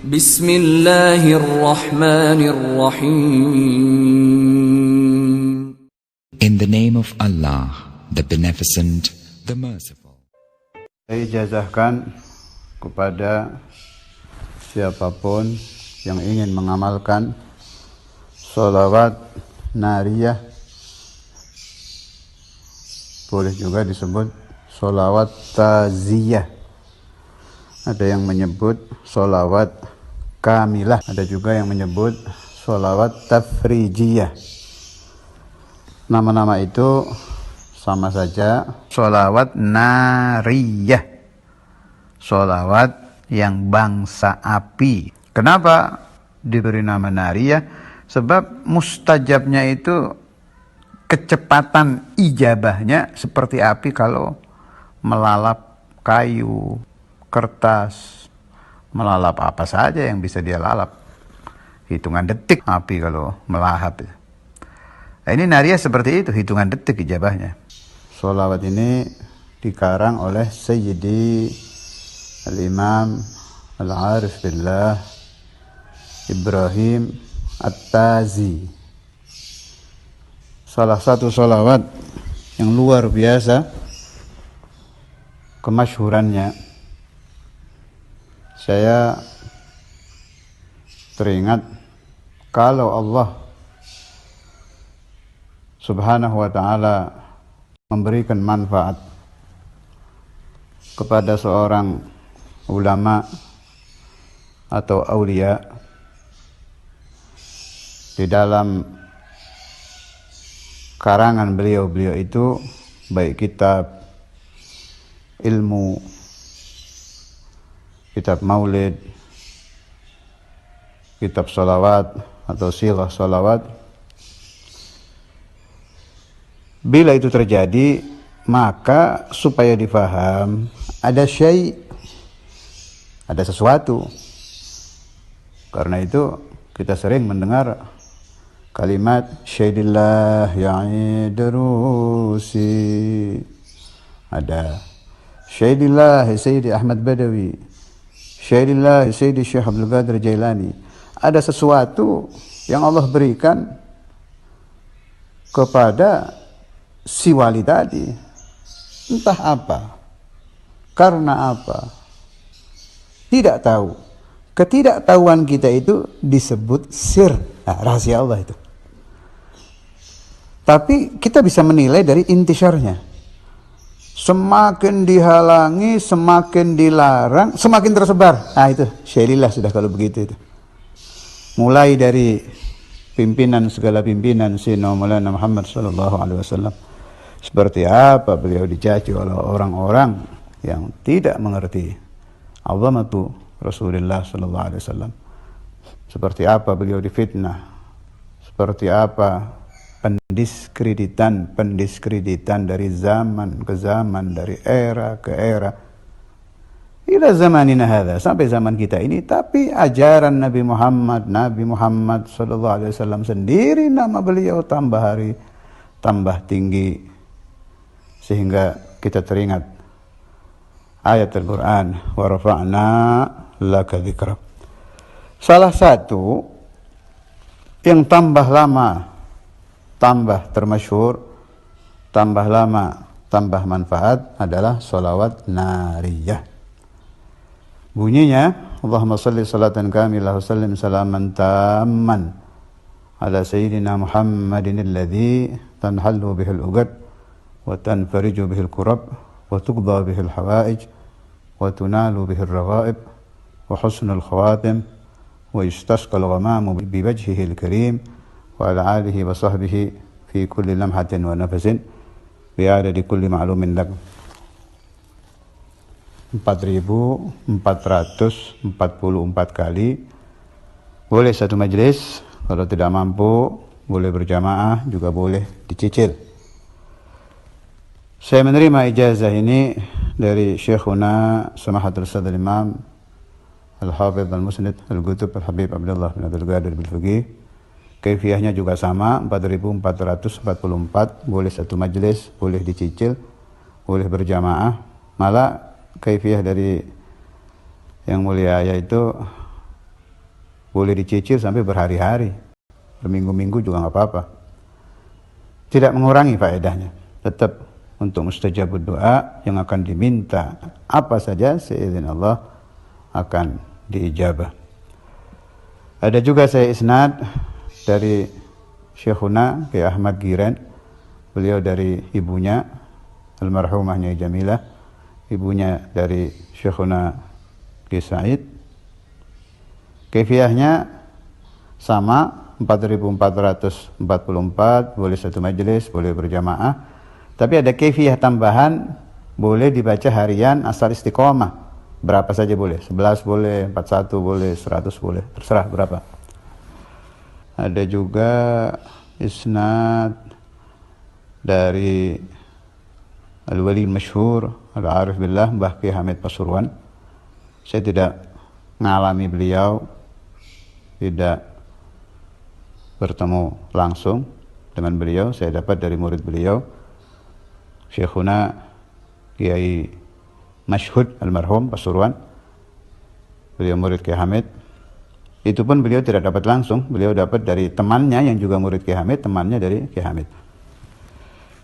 Bismillahirrahmanirrahim. In the name of Allah, the Beneficent, the Merciful. Saya ijazahkan kepada siapapun yang ingin mengamalkan sholawat nariyah, boleh juga disebut sholawat taziyah. Ada yang menyebut sholawat kamilah, ada juga yang menyebut sholawat tafrijiyah. Nama-nama itu sama saja, sholawat nariyah, sholawat yang bangsa api. Kenapa diberi nama nariyah? Sebab mustajabnya itu kecepatan ijabahnya seperti api kalau melalap kayu, kertas, melalap apa saja yang bisa dia lalap. Hitungan detik api kalau melahap. Nah, ini nariyah seperti itu, hitungan detik ijabahnya. Sholawat ini dikarang oleh Sayyidi Al-Imam Al-Arif Billah Ibrahim At-Tazi. Salah satu sholawat yang luar biasa kemasyhurannya. Saya teringat kalau Allah Subhanahu wa ta'ala memberikan manfaat kepada seorang ulama atau aulia di dalam karangan beliau itu, baik kitab ilmu, kitab maulid, kitab sholawat atau sighah sholawat. Bila itu terjadi, maka supaya difaham ada ada sesuatu. Karena itu kita sering mendengar kalimat syaidillah ya'idrusi, ada syaidillah Sayyidi Ahmad Badawi, syaidillah Sayyidi Syekh Abdul Qadir Jailani. Ada sesuatu yang Allah berikan kepada si wali tadi, entah apa, karena apa, tidak tahu. Ketidaktahuan kita itu disebut sir, rahasia Allah itu. Tapi kita bisa menilai dari intisyarnya. Semakin dihalangi, semakin dilarang, semakin tersebar. Nah itu syailillah sudah kalau begitu itu. Mulai dari pimpinan segala pimpinan Sayyidina Maulana Muhammad sallallahu alaihi wasallam. Seperti apa beliau dicaci oleh orang-orang yang tidak mengerti azamatu Rasulullah sallallahu alaihi wasallam. Seperti apa beliau difitnah. Seperti apa pendiskreditan dari zaman ke zaman, dari era ke era, ila zamanina hadza, sampai zaman kita ini. Tapi ajaran Nabi Muhammad sallallahu alaihi wasallam sendiri, nama beliau tambah hari tambah tinggi, sehingga kita teringat ayat Al-Quran, wa rafa'na laka dzikrak. Salah satu yang tambah lama tambah termasyhur, tambah lama tambah manfaat adalah sholawat nariyah. Bunyinya, Allahumma salli salatan kamilah wa sallim salaman tamman ala sayyidina Muhammadin alladhi tanhallu bihil uqad wa tanfariju bihil kurab wa tuqda bihil hawaij wa tunalu bihil raghaib wa husnul khawatim wa yustasqal ghamamu biwajhihil karim wa ala alihi wa sahbihi fi kulli lamhatin wa nafasin bi'adadi kulli ma'lumin lak. 4.444 kali. Boleh satu majelis, kalau tidak mampu boleh berjamaah, juga boleh dicicil. Saya menerima ijazah ini dari Syekhuna Samahatul Sadr Imam Al-Hafidh Al-Musnid Al-Qutub Al-Habib Abdullah bin Abdul Qadir Bil-Fiqih. Kaifiyahnya juga sama, 4.444. Boleh satu majelis, boleh dicicil, boleh berjamaah. Malah kaifiyah dari yang mulia yaitu boleh dicicil sampai berhari-hari, berminggu-minggu juga nggak apa-apa. Tidak mengurangi faedahnya, tetap untuk mustajabud doa yang akan diminta apa saja seizin Allah akan diijabah. Ada juga saya isnad dari Syekhuna Kiai Ahmad Giran, beliau dari ibunya almarhumah Nyai Jamilah, ibunya dari Syekhuna Kiai Said. Kaifiyahnya sama, 4444, boleh satu majelis, boleh berjamaah. Tapi ada kaifiyah tambahan, boleh dibaca harian asal istiqomah. Berapa saja boleh, 11 boleh, 41 boleh, 100 boleh, terserah berapa. Ada juga isnad dari Al-Wali Masyhur, Al-Arif Billah, Mbah Kiai Hamid Pasuruan. Saya tidak mengalami beliau, tidak bertemu langsung dengan beliau, saya dapat dari murid beliau, Syekhuna Kiai Masyhud almarhum Pasuruan. Beliau murid Kiai Hamid. Itu pun beliau tidak dapat langsung, beliau dapat dari temannya yang juga murid Kiai Hamid, temannya dari Kiai Hamid.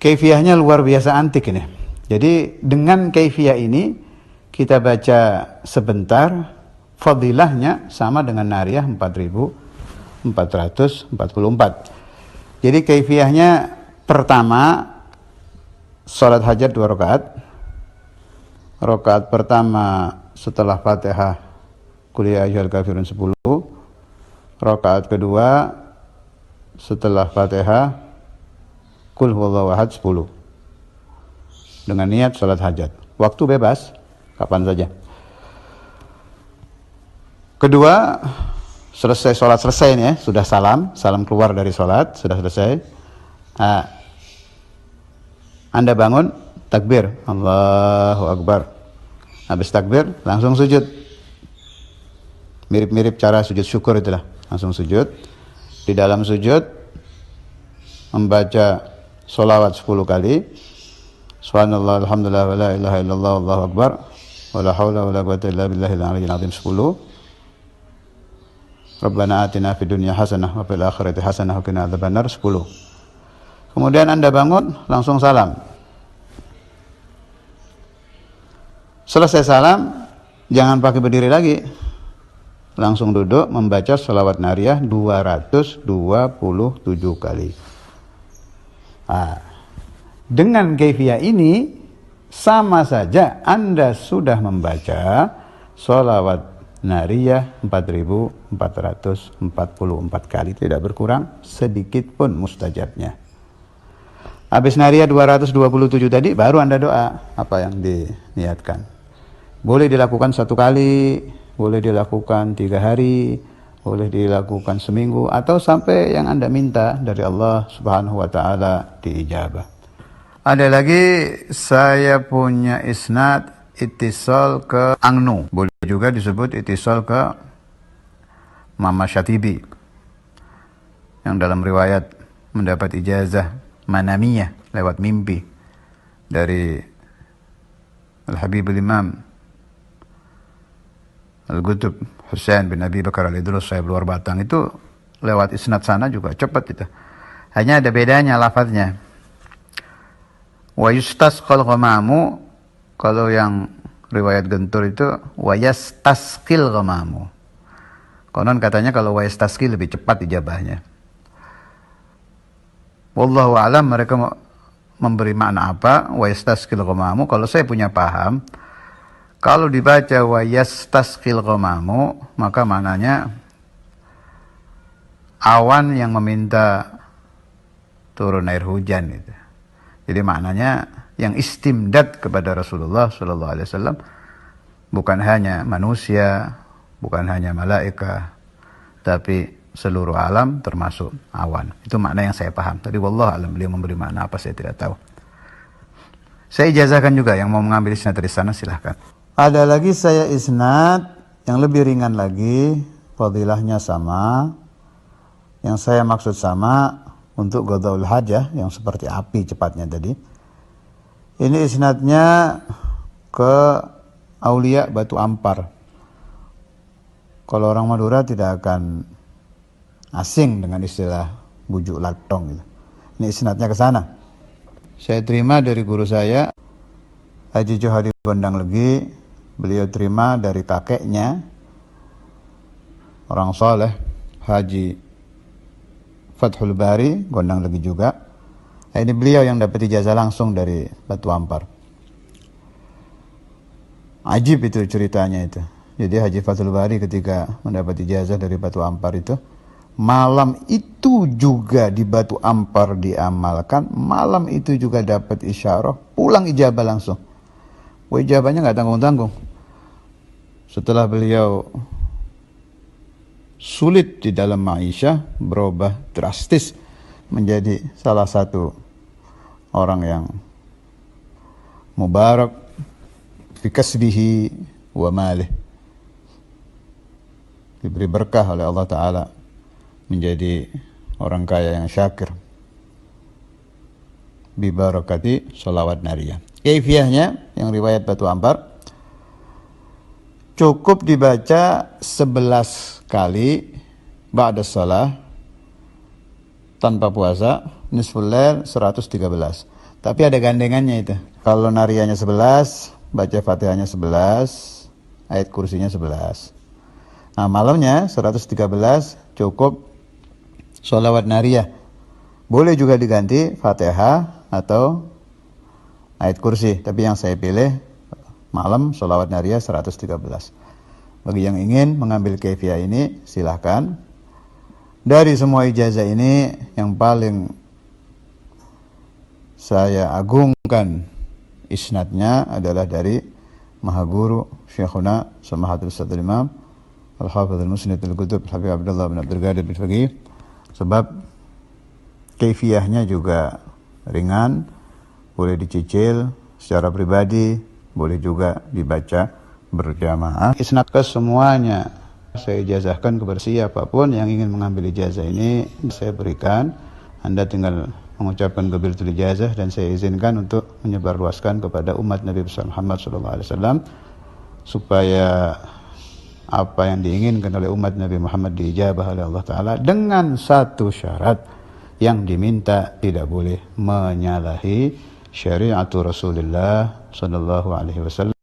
Kaifiyahnya luar biasa antik ini. Jadi dengan kaifiyah ini kita baca sebentar, fadilahnya sama dengan nariyah 4444. Jadi kaifiyahnya pertama, salat hajat 2 rakaat. Rakaat pertama setelah Fatihah Qul ya ayyuhal kafirun 10. Rakaat kedua setelah Fatihah Qul huwallahu ahad 10. Dengan niat salat hajat. Waktu bebas, kapan saja. Kedua, selesai sholat, selesai nih ya, sudah salam keluar dari sholat, sudah selesai. Anda bangun, takbir, Allahu Akbar. Habis takbir, langsung sujud. Mirip-mirip cara sujud syukur itulah, langsung sujud. Di dalam sujud, membaca sholawat 10 kali. Subhanallah, alhamdulillah, wa la ilaha illallah, Allahu Akbar. Wa la hawla wa la quwwata illa billahil aliyyil azim 10. Rabbana atina fid dunya hasanah wa fil akhirati hasanah wa qina adzabannar 10. Kemudian Anda bangun, langsung salam. Selesai salam, jangan pakai berdiri lagi. Langsung duduk membaca sholawat nariyah 227 kali. Dengan kaifiyah ini sama saja Anda sudah membaca sholawat nariyah 4444 kali, tidak berkurang sedikit pun mustajabnya. Habis nariyah 227 tadi baru Anda doa apa yang diniatkan. Boleh dilakukan 1 kali, boleh dilakukan 3 hari, boleh dilakukan seminggu, atau sampai yang Anda minta dari Allah Subhanahu wa ta'ala diijabah. Ada lagi, saya punya isnad ittisal ke Angnu, boleh juga disebut ittisal ke Mama Syatibi, yang dalam riwayat mendapat ijazah manamiyah lewat mimpi dari Al-Habib al-Imam Al-Qutb Husain bin Abi Bakar al-Idrus Sahib Luar Batang. Itu lewat isnad sana juga cepat itu. Hanya ada bedanya lafadznya. Wa yustasqal ghamamu, kalau yang riwayat Gentur itu wa yastasqil ghamamu. Konon katanya kalau wa yastasqil lebih cepat ijabahnya. Wallahu a'lam, mereka memberi makna apa wa yastasqil ghamamu. Kalau saya punya paham, kalau dibaca wa yastasqil ghamamu, maka maknanya awan yang meminta turun air hujan itu. Jadi maknanya yang istimdad kepada Rasulullah sallallahu alaihi wasallam bukan hanya manusia, bukan hanya malaikat, tapi seluruh alam termasuk awan. Itu makna yang saya paham. Tadi wallahu alam, beliau memberi makna apa saya tidak tahu. Saya ijazahkan juga, yang mau mengambil isnad dari sana silahkan. Ada lagi saya isnad yang lebih ringan lagi, fadilahnya sama. Yang saya maksud sama untuk qadaul hajah yang seperti api cepatnya tadi. Ini isnadnya ke Aulia Batu Ampar. Kalau orang Madura tidak akan asing dengan istilah bujuk latong gitu. Ini isnadnya ke sana. Saya terima dari guru saya Haji Johari Gondang Legi. Beliau terima dari kakeknya orang soleh Haji Fathul Bari Gondang Legi juga. Ini beliau yang dapat ijazah langsung dari Batu Ampar. Ajib itu ceritanya itu. Jadi Haji Fathul Bari ketika mendapat ijazah dari Batu Ampar itu, malam itu juga di Batu Ampar diamalkan, malam itu juga dapat isyarah, pulang ijabah langsung. Ijabahnya nggak tanggung-tanggung. Setelah beliau sulit di dalam ma'isyah, berubah drastis menjadi salah satu orang yang mubarak fi kasbihi wa malih, diberi berkah oleh Allah Ta'ala menjadi orang kaya yang syakir bi barakati sholawat nariyah. Kaifiyahnya yang riwayat Batu Ampar cukup dibaca 11 kali ba'da shalah tanpa puasa, nisful lail 113. Tapi ada gandengannya itu. Kalau nariyahnya 11, baca Fatihahnya 11, ayat kursinya 11. Nah, malamnya 113 cukup sholawat nariyah. Boleh juga diganti Fatihah atau ayat kursi, tapi yang saya pilih malam sholawat nariyah 113. Bagi yang ingin mengambil kaifiyah ini, silahkan. Dari semua ijazah ini, yang paling saya agungkan isnadnya adalah dari Mahaguru Syekhuna Samahatul Ustadzul Imam Al-Hafidh Al-Musnid Al-Qutub Habib Abdullah bin Abdul Qadir bin Faqih. Sebab kaifiyahnya juga ringan, boleh dicicil secara pribadi, boleh juga dibaca berjamaah. Isnad ke semuanya saya ijazahkan kepada siapapun yang ingin mengambil ijazah ini, saya berikan. Anda tinggal mengucapkan qabiltul ijazah dan saya izinkan untuk menyebarluaskan kepada umat Nabi besar Muhammad SAW supaya apa yang diinginkan oleh umat Nabi Muhammad diijabah oleh Allah Ta'ala, dengan satu syarat yang diminta: tidak boleh menyalahi syariat Rasulullah SAW.